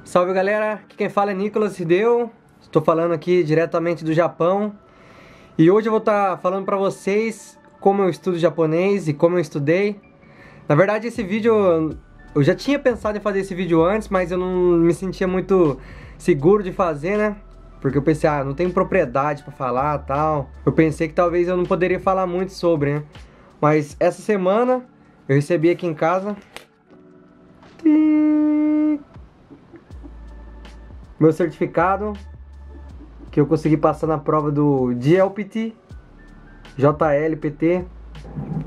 Salve galera, aqui quem fala é Nicolas Hideo, estou falando aqui diretamente do Japão e hoje eu vou estar falando para vocês como eu estudo japonês e como eu estudei. Na verdade esse vídeo, eu já tinha pensado em fazer esse vídeo antes, mas eu não me sentia muito seguro de fazer, né? Porque eu pensei, não tenho propriedade para falar e tal. Eu pensei que talvez eu não poderia falar muito sobre, né? Mas essa semana eu recebi aqui em casa meu certificado que eu consegui passar na prova do JLPT, JLPT,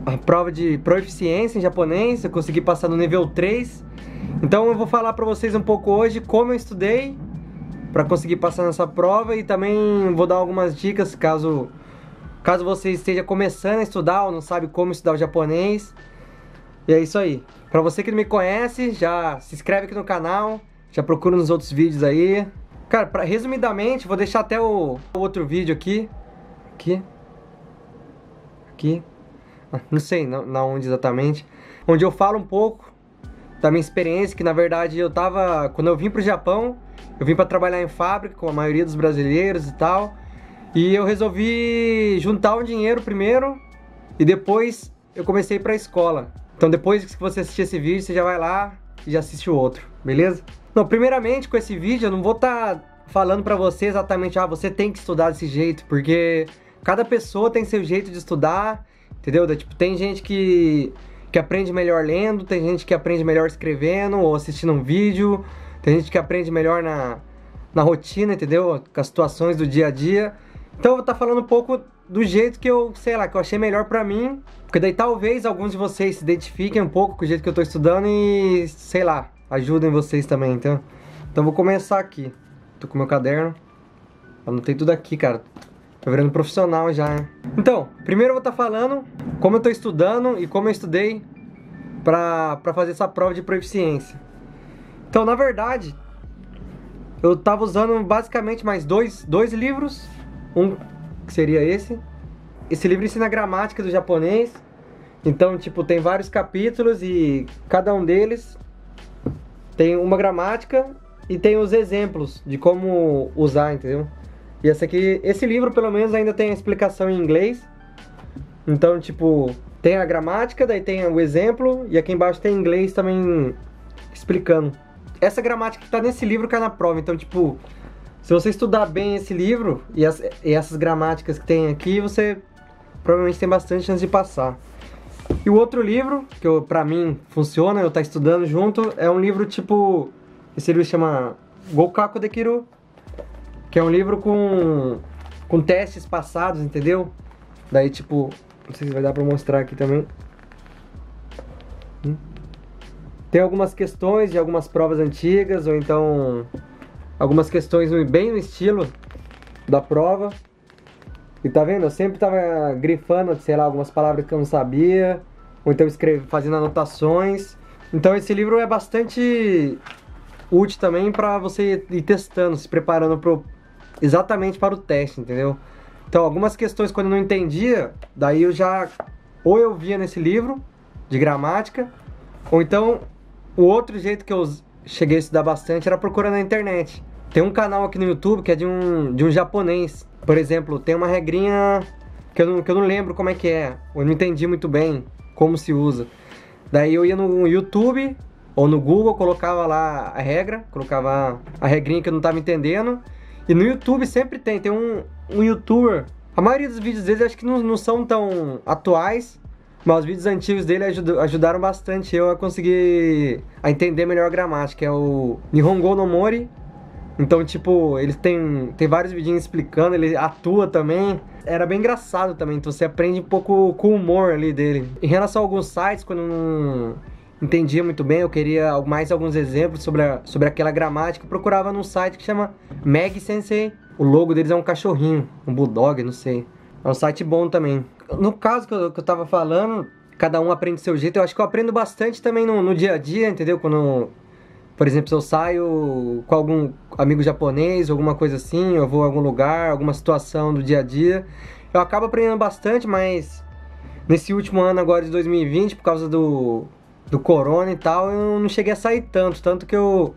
a prova de proficiência em japonês. Eu consegui passar no nível 3. Então eu vou falar para vocês um pouco hoje como eu estudei para conseguir passar nessa prova, e também vou dar algumas dicas caso você esteja começando a estudar ou não sabe como estudar o japonês. E é isso aí. Para você que não me conhece, já se inscreve aqui no canal, já procura nos outros vídeos aí. Cara, resumidamente, vou deixar até o outro vídeo aqui. Não sei na onde exatamente. Onde eu falo um pouco da minha experiência, que na verdade quando eu vim pro Japão, eu vim para trabalhar em fábrica, com a maioria dos brasileiros e tal. E eu resolvi juntar um dinheiro primeiro, e depois eu comecei a ir pra escola. Então depois que você assistir esse vídeo, você já vai lá e já assiste o outro, beleza? Não, primeiramente com esse vídeo eu não vou estar falando pra você exatamente, você tem que estudar desse jeito, porque cada pessoa tem seu jeito de estudar, entendeu? Tipo, tem gente que aprende melhor lendo, tem gente que aprende melhor escrevendo ou assistindo um vídeo, tem gente que aprende melhor na rotina, entendeu? Com as situações do dia a dia. Então eu vou estar falando um pouco do jeito que eu, sei lá, que eu achei melhor pra mim, porque daí talvez alguns de vocês se identifiquem um pouco com o jeito que eu tô estudando e, sei lá, ajudem vocês também, então vou começar aqui. Tô com meu caderno, anotei tudo aqui, cara. Tô virando profissional já, né? Então, primeiro eu vou estar falando como eu tô estudando e como eu estudei pra fazer essa prova de proficiência. Então, na verdade, eu tava usando basicamente mais dois livros. Um que seria esse. Esse livro ensina a gramática do japonês. Então, tipo, tem vários capítulos e cada um deles tem uma gramática e tem os exemplos de como usar, entendeu? E esse livro pelo menos ainda tem a explicação em inglês. Então, tipo, tem a gramática, daí tem o exemplo, e aqui embaixo tem inglês também explicando. Essa gramática que tá nesse livro cai na prova, então, tipo, se você estudar bem esse livro e essas gramáticas que tem aqui, você provavelmente tem bastante chance de passar. E o outro livro, que pra mim funciona, eu tá estudando junto, é um livro tipo... Esse livro chama Gokkaku Dekiru, que é um livro com testes passados, entendeu? Daí tipo, não sei se vai dar pra mostrar aqui também. Tem algumas questões de algumas provas antigas, ou então algumas questões bem no estilo da prova. E tá vendo? Eu sempre tava grifando, sei lá, algumas palavras que eu não sabia, ou então fazendo anotações. Então esse livro é bastante útil também pra você ir testando, se preparando exatamente para o teste, entendeu? Então algumas questões quando eu não entendia, daí ou eu via nesse livro de gramática, ou então o outro jeito que eu cheguei a estudar bastante era procurando na internet. Tem um canal aqui no YouTube que é de um japonês. Por exemplo, tem uma regrinha que eu não lembro como é que é, ou eu não entendi muito bem como se usa. Daí eu ia no YouTube ou no Google, colocava lá a regra, colocava a regrinha que eu não estava entendendo. E no YouTube sempre tem um youtuber. A maioria dos vídeos dele acho que não são tão atuais, mas os vídeos antigos dele ajudaram bastante eu a conseguir entender melhor a gramática. É o Nihongo no Mori. Então, tipo, ele tem vários vidinhos explicando, ele atua também. Era bem engraçado também, então você aprende um pouco com o humor ali dele. Em relação a alguns sites, quando eu não entendia muito bem, eu queria mais alguns exemplos sobre aquela gramática, eu procurava num site que chama Mag Sensei. O logo deles é um cachorrinho, um bulldog, não sei. É um site bom também. No caso que eu tava falando, cada um aprende do seu jeito. Eu acho que eu aprendo bastante também no dia a dia, entendeu? Quando, por exemplo, se eu saio com algum amigo japonês, alguma coisa assim, eu vou a algum lugar, alguma situação do dia a dia, eu acabo aprendendo bastante, mas nesse último ano agora de 2020, por causa do corona e tal, eu não cheguei a sair tanto que eu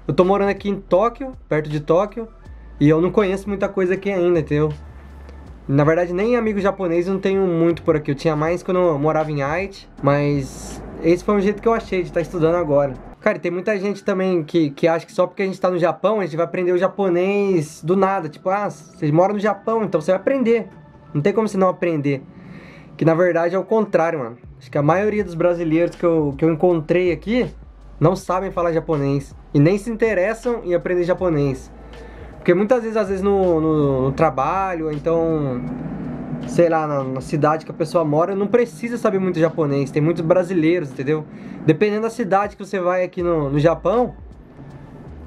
Eu tô morando aqui em Tóquio, perto de Tóquio, e eu não conheço muita coisa aqui ainda, entendeu? Na verdade, nem amigo japonês eu não tenho muito por aqui. Eu tinha mais quando eu morava em Aichi, mas esse foi um jeito que eu achei de estar estudando agora. Cara, e tem muita gente também que acha que só porque a gente tá no Japão, a gente vai aprender o japonês do nada. Tipo, ah, você mora no Japão, então você vai aprender. Não tem como você não aprender. Que na verdade é o contrário, mano. Acho que a maioria dos brasileiros que eu encontrei aqui não sabem falar japonês. E nem se interessam em aprender japonês. Porque muitas vezes, às vezes no trabalho, ou então, sei lá, na cidade que a pessoa mora, não precisa saber muito japonês. Tem muitos brasileiros, entendeu? Dependendo da cidade que você vai aqui no Japão,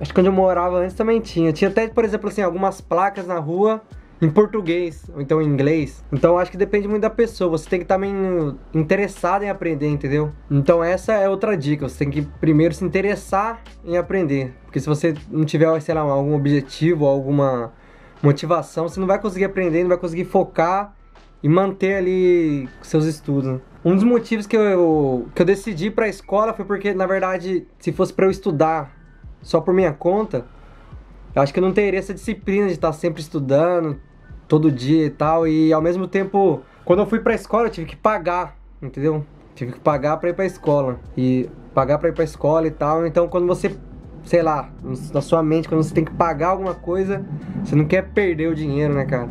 acho que quando eu morava antes também tinha. Tinha até, por exemplo, assim, algumas placas na rua em português, ou então em inglês. Então acho que depende muito da pessoa. Você tem que estar meio interessado em aprender, entendeu? Então essa é outra dica. Você tem que primeiro se interessar em aprender. Porque se você não tiver, sei lá, algum objetivo, alguma motivação, você não vai conseguir aprender, não vai conseguir focar e manter ali seus estudos. Um dos motivos que eu decidi ir pra escola foi porque, na verdade, se fosse pra eu estudar só por minha conta, eu acho que eu não teria essa disciplina de estar sempre estudando, todo dia e tal. E ao mesmo tempo, quando eu fui pra escola, eu tive que pagar, entendeu? Tive que pagar pra ir pra escola. E pagar pra ir pra escola e tal. Então quando você, sei lá, na sua mente, quando você tem que pagar alguma coisa, você não quer perder o dinheiro, né, cara?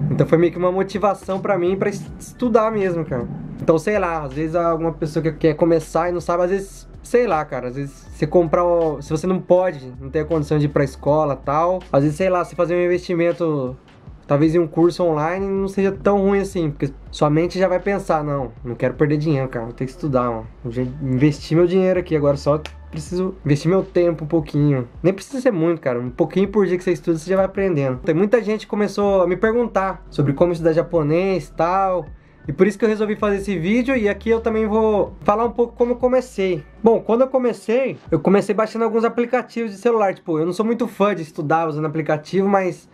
Então foi meio que uma motivação pra mim pra estudar mesmo, cara. Então, sei lá, às vezes alguma pessoa que quer começar e não sabe, às vezes, sei lá, cara, às vezes você comprar, se você não pode, não tem a condição de ir pra escola e tal, às vezes, sei lá, você fazer um investimento, talvez em um curso online, não seja tão ruim assim, porque sua mente já vai pensar, não quero perder dinheiro, cara, vou ter que estudar, mano. Eu já investi meu dinheiro aqui, agora só preciso investir meu tempo um pouquinho. Nem precisa ser muito, cara, um pouquinho por dia que você estuda, você já vai aprendendo. Tem muita gente que começou a me perguntar sobre como estudar japonês e tal. E por isso que eu resolvi fazer esse vídeo, e aqui eu também vou falar um pouco como eu comecei. Bom, quando eu comecei baixando alguns aplicativos de celular. Tipo, eu não sou muito fã de estudar usando aplicativo, mas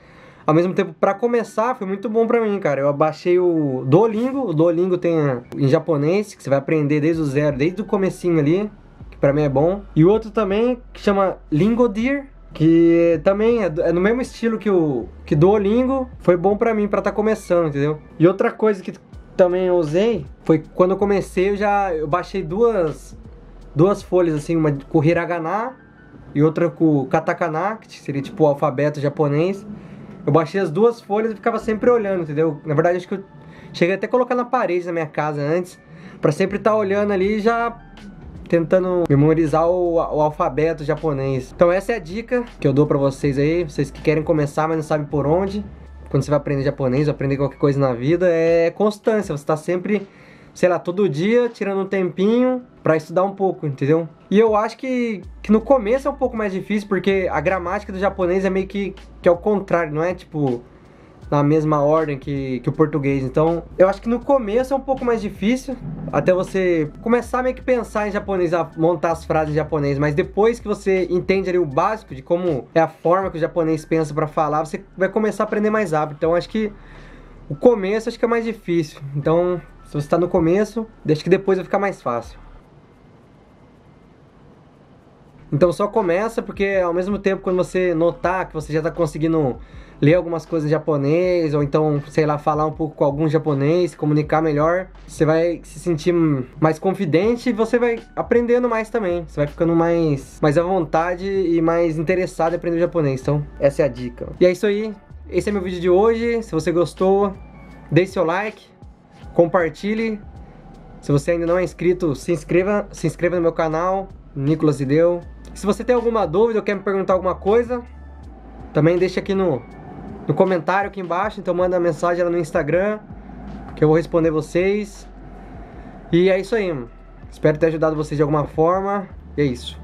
ao mesmo tempo, pra começar, foi muito bom pra mim, cara. Eu baixei o Duolingo tem em japonês, que você vai aprender desde o zero, desde o comecinho ali, que pra mim é bom. E o outro também, que chama Lingodeer, que também é no mesmo estilo que Duolingo, foi bom pra mim, pra tá começando, entendeu? E outra coisa que também eu usei foi quando eu comecei, eu baixei duas folhas, assim, uma com hiragana e outra com katakana, que seria tipo o alfabeto japonês. Eu baixei as duas folhas e ficava sempre olhando, entendeu? Na verdade, acho que eu cheguei até a colocar na parede na minha casa antes, pra sempre estar olhando ali e já tentando memorizar o alfabeto japonês. Então essa é a dica que eu dou pra vocês aí, vocês que querem começar, mas não sabem por onde. Quando você vai aprender japonês ou aprender qualquer coisa na vida, é constância. Você tá sempre, sei lá, todo dia tirando um tempinho pra estudar um pouco, entendeu? E eu acho que no começo é um pouco mais difícil, porque a gramática do japonês é meio que é o contrário, não é tipo na mesma ordem que o português. Então eu acho que no começo é um pouco mais difícil, até você começar meio que pensar em japonês, a montar as frases em japonês. Mas depois que você entende ali o básico de como é a forma que o japonês pensa pra falar, você vai começar a aprender mais rápido. Então acho que o começo acho que é mais difícil. Então se você tá no começo, deixa que depois vai ficar mais fácil. Então só começa, porque ao mesmo tempo quando você notar que você já tá conseguindo ler algumas coisas em japonês, ou então, sei lá, falar um pouco com algum japonês, se comunicar melhor, você vai se sentir mais confidente e você vai aprendendo mais também. Você vai ficando mais à vontade e mais interessado em aprender japonês. Então essa é a dica. E é isso aí, esse é meu vídeo de hoje. Se você gostou, deixe seu like, compartilhe. Se você ainda não é inscrito, se inscreva no meu canal, Nicolas Hideo. Se você tem alguma dúvida ou quer me perguntar alguma coisa, também deixa aqui no comentário aqui embaixo. Então manda mensagem lá no Instagram, que eu vou responder vocês. E é isso aí, mano. Espero ter ajudado vocês de alguma forma. E é isso.